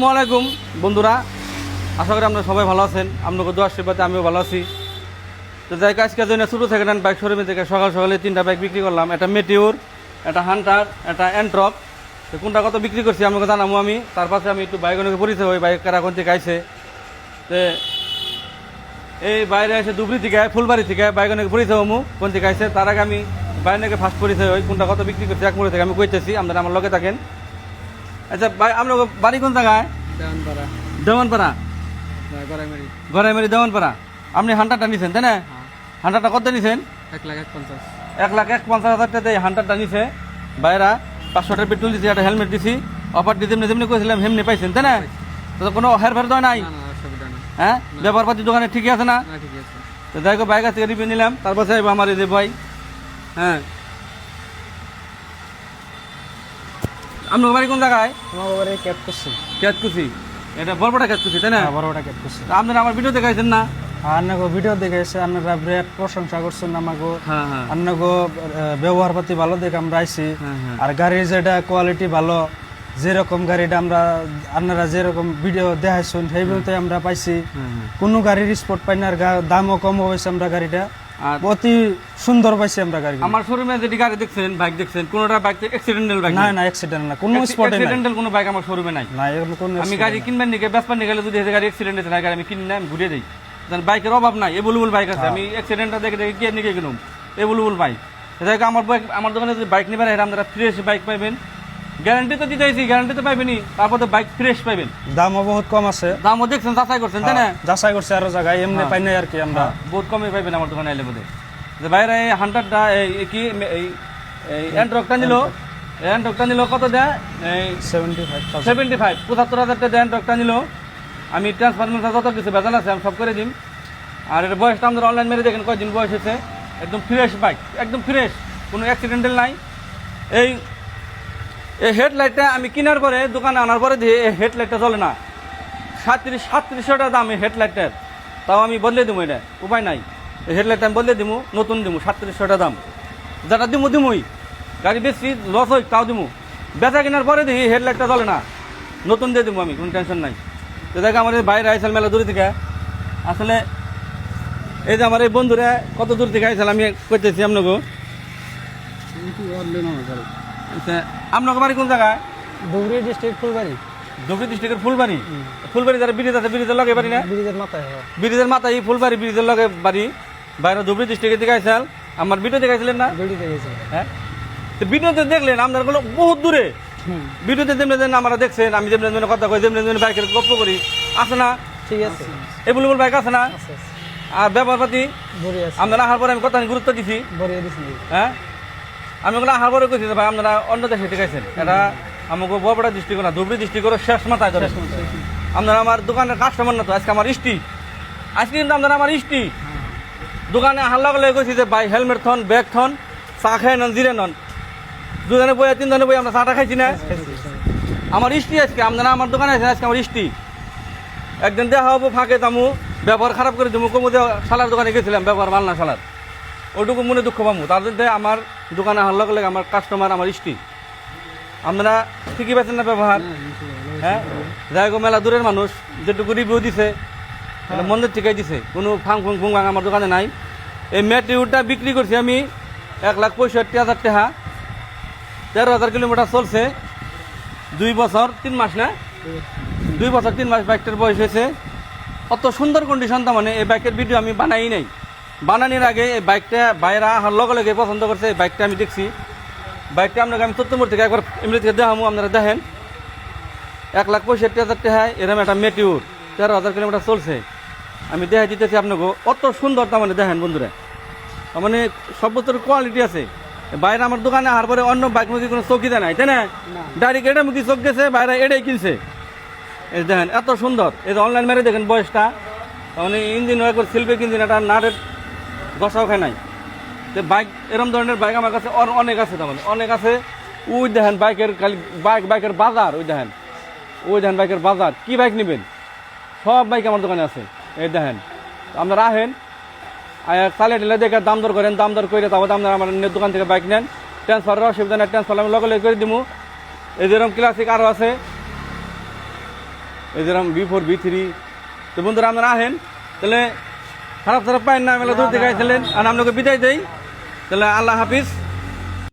আসসালামু আলাইকুম বন্ধুরা, আশা করি আপনারা সবাই ভালো আছেন। আপনাকে দোয়া আশীর্বাদে আমিও ভালো আছি। তো যাই আজকে জন্য ছোটো সেকেন্ড হ্যান্ড বাইক শোরুমে থেকে সকাল সকালে 3টা বাইক বিক্রি করলাম। একটা মেটিওর, একটা হান্টার, একটা এন্ট্রক। তো কোনটা কত বিক্রি করছি আমাকে জানাবো আমি। তার পাশে আমি একটু বাইকগুলোকে পরিচয় হই, বাইক কারা কোন থেকে আইছে। তো এই বাইরে এসে ধুবড়ি থেকে ফুলবাড়ি থেকে বাইকগুলোকে পরিচয় হমু কোন থেকে আইছে। তার আগে আমি বাইরে ফার্স্ট পরিচয় হই, কোনটা কত বিক্রি করছি এক মুড়ে থেকে আমি কইতেছি, আপনারা আমার লগে থাকেন। আচ্ছা ভাই, আপনার বাড়ি কোন জায়গায়? দেওয়ানপাড়া। গড়াইমারি দেওয়ানপাড়া। আপনি হান্টারটা নিছেন তাই না? হান্টারটা কত নিছেন? 1,51,50,000 টাকা হান্টারটা নিছে বাইরা। 500 টাকা পেট্রোল দিছি, একটা হেলমেট দিছি, অফার দিতে যেমনি করেছিলাম হেমনি পাইছেন তাই না? তো কোনো হেরফের তো নাই? হ্যাঁ, ব্যাপারপাতি দোকানে ঠিকই আছে না? তো যাই হোক, বাইক থেকে রিভিউ নিলাম। তারপর চাইবো আমার এই যে ভাই। হ্যাঁ, আপনার বাড়ি কোন জায়গায়? আমার বাড়ি ক্যাতকুচি। এটা বরবটা ক্যাতকুচি তাই না? বড়টা কেটে আপনারা আমার ভিডিও দেখাইছেন না? আপনাকে ভিডিও দেখেছে, আপনারা বিরাট প্রশংসা করছেন আমাকে। হ্যাঁ হ্যাঁ আপনাকে ব্যবহার পাতি ভালো দেখে আমরা আইছি। হ্যাঁ। আর গাড়ির যেটা কোয়ালিটি ভালো, যেরকম গাড়িটা আমরা আপনারা যেরকম ভিডিও দেখাইছেন সেইভাবে আমরা পাইছি। কোনো গাড়ির স্পট পাই না, আর দামও কম হয়েছে। আমরা গাড়িটা আর অতি সুন্দর পাইছি আমরা গাড়ি। আমার শোরুমে যেটি গাড়ি দেখছেন, বাইক দেখছেন, কোনোটা বাইক অ্যাক্সিডেন্টাল বাইক না না, অ্যাক্সিডেন্ট না, কোনো স্পটে নাই। অ্যাক্সিডেন্টাল কোনো বাইক আমার শোরুমে নাই। না, এরকম কোনো আমি গাড়ি কিনবেন নিকে বেসপার নিয়ে গেলে যদি এই গাড়ি অ্যাক্সিডেন্ট হয়েছে না, গাড়ি আমি কিনে আমি ঘুরিয়ে দিই। বাইকের অভাব নাই, এভেলেবল বাইক আছে। আমি অ্যাক্সিডেন্টটা দেখে দেখে গিয়ে নিকে কিনুম, এভেলেবল বাইক। যাই আমার বাইক, আমার দোকানে যদি বাইক নেবেন আপনারা ফ্রেশ বাইক পাইবেন। গ্যারান্টি তো দিতেছি, গ্যারান্টি তো পাইবেনি, তারপর তো বাইক ফ্রেশ পাইবেন। দামও বহুত কম আছে। দামও দেখছেন, যাচাই করছেন তাই না? যাচাই করছে আরো জায়গায়, এমনি পাই নাই আর কি। আমরা বহুত কমে পাইবেন আমার দোকানে এলে বোধে। যে বাইরে এই হান্টারটা কি এই এন্ট্রকটা নিল, এন্ট্রকটা নিল কত দেয়? এই 75 75,000 টাকা দেয় এন্ট্রকটা নিল। আমি ট্রান্সফারমেন্ট যত কিছু বেজাল আছে আমি সব করে দিন। আর এর বয়সটা আমাদের অনলাইন মেরে দেখেন কয়দিন বয়স হয়েছে। একদম ফ্রেশ বাইক, একদম ফ্রেশ, কোনো অ্যাক্সিডেন্টাল নাই। এই হেডলাইটটা আমি কেনার পরে দোকানে আনার পরে দিয়ে এই হেডলাইটটা চলে না। 3700 টাকা দাম এই হেডলাইটটার। তাও আমি বদলে দেবো, এটা উপায় নাই। এই হেডলাইটটা আমি বদলে দিব, নতুন দিব। 3700 টাকা দাম, যেটা দিমই। গাড়ি বেশি লস হয় তাও দিব। বেচা কেনার পরে দিই হেডলাইটটা চলে না, নতুন দিয়ে দেবো আমি, কোনো টেনশন নাই। তো দেখো আমার বাইরে আইসাল মেলা দূর থেকে। আসলে এই যে আমার এই বন্ধুরা কত দূর থেকে আইসাল আমি করতেছি আপনাকে। আচ্ছা, আপনাকে বাড়ি কোন জায়গায়? ধুবড়ি ডিস্ট্রিক্ট ফুলবাড়ি। ধুবড়ি ডিস্ট্রিক্টের ফুলবাড়ি। ফুলবাড়ি যারা ব্রিজ আছে, ব্রিজের লগে বাড়ি না? ব্রিজের মাথায়। ব্রিজের মাথায় ফুলবাড়ি, ব্রিজের লগে বাড়ি। বাইরে ধুবড়ি ডিস্ট্রিক্টের দিকে আইসাল। আমার ভিডিও দেখাইছিলেন না? হ্যাঁ, তো ভিডিওতে দেখলেন আপনার কোনো বহুত দূরে। ভিডিওতে যেমনি যেন আমরা দেখছেন, আমি যেমনি যেমন কথা কই, যেমনি যেমন বাইকের গল্প করি, আছে না? ঠিক আছে, এভেলেবল বাইক আছে না? আর ব্যাপারপাতি আপনারা আহার পরে আমি কথা গুরুত্ব দিছি। হ্যাঁ, আমি ওগুলো আহার পরে কইছি ভাই আপনারা অন্য দেশে দেখাইছেন। এটা আমাকে বড়বড়া ডিস্ট্রিক্ট না, ধুবড়ি ডিস্ট্রিক্টের শেষ মাথায় ধরে। আপনারা আমার দোকানের কাস্টমার না তো, আজকে আমার আজকে কিন্তু আপনারা আমার দোকানে আহার লাগলে কইছি যে ভাই হেলমেট থন, ব্যাগ থন, চা খাই নন, জিরে নন। দুজনে বই, তিনজনে বই আমরা চাটা খাইছি না? আমার আজকে আপনারা আমার দোকানে আছেন, আজকে আমার একদিন দেখা হবো, ফাঁকে তামু ব্যবহার খারাপ করে দেবো, কমু শালার দোকানে গেছিলাম, ব্যবহার মাল না শালার, ওটুকু মনে দুঃখ পাবো। তার জন্য আমার দোকানে আহার লাগলে আমার কাস্টমার আমার আপনারা ঠিকই পাচ্ছেন না ব্যবহার? হ্যাঁ, যাই হোক মেলা দূরের মানুষ, যেটুকু রিভিউ দিছে মন্দির ঠিকাই দিছে, কোনো ফাং ফুং ফুং আমার দোকানে নাই। এই ম্যাটিউরটা বিক্রি করছি আমি 1,65,000 টাকা। 13,000 কিলোমিটার চলছে, 2 বছর 3 মাস না? 2 বছর 3 মাস বাইকটার বয়স হয়েছে। অত সুন্দর কন্ডিশনটা, মানে এই বাইকের ভিডিও আমি বানাই নাই। বানানোর আগে এই বাইকটা বাইরা আহার লগে লগে পছন্দ করছে। এই বাইকটা আমি দেখছি, বাইকটা আপনাকে আমি তথ্যমূর থেকে একবার এমনি থেকে দেখামো, আপনারা দেখেন। 1,65,000 টাকা এরকম একটা মেটিউর, 13,000 কিলোমিটার চলছে। আমি দেখাই দিতেছি আপনাকে, অত সুন্দর। তার মানে দেখেন বন্ধুরা, তার মানে সব বছর কোয়ালিটি আছে। বাইরে আমার দোকানে আসার পরে অন্য বাইক মুখে কোনো চৌকি দেয় নাই তাই না? ডাইরেক্ট এটা মুখে চোখ গেছে, বাইরে এটাই কিনছে। এই দেখেন এত সুন্দর। এই যে অনলাইন মেরে দেখেন বয়সটা, মানে ইঞ্জিন একবার শিল্পে ইঞ্জিন, একটা নাটের বসাও খায় নাই। যে বাইক এরকম ধরনের বাইক আমার কাছে অনেক আছে, তার মানে অনেক আছে। ওই দেখেন বাইকের খালি বাইকের বাজার, ওই দেখেন বাইকের বাজার। কি বাইক নেবেন সব বাইক আমার দোকানে আছে। এই দেখেন, আপনারা আহেন, চালিয়ে টেলে দেখে দাম দর করেন, দাম দর করে তারপর আপনারা আমার দোকান থেকে বাইক নেন। ট্রান্সফারের অসুবিধা নেই, ট্রান্সফার আমি লগে লগে করে দিব। এই যেরকম ক্লাসিক আরও আছে, এই যেরকম B4 B3। তো বন্ধুরা আপনারা আহেন, তাহলে খারাপ খারাপ পাইন না, মেলা দূর থেকে আইছিলেন, আর আপনাকে বিদায় দেই। তাহলে আল্লাহ হাফিজ।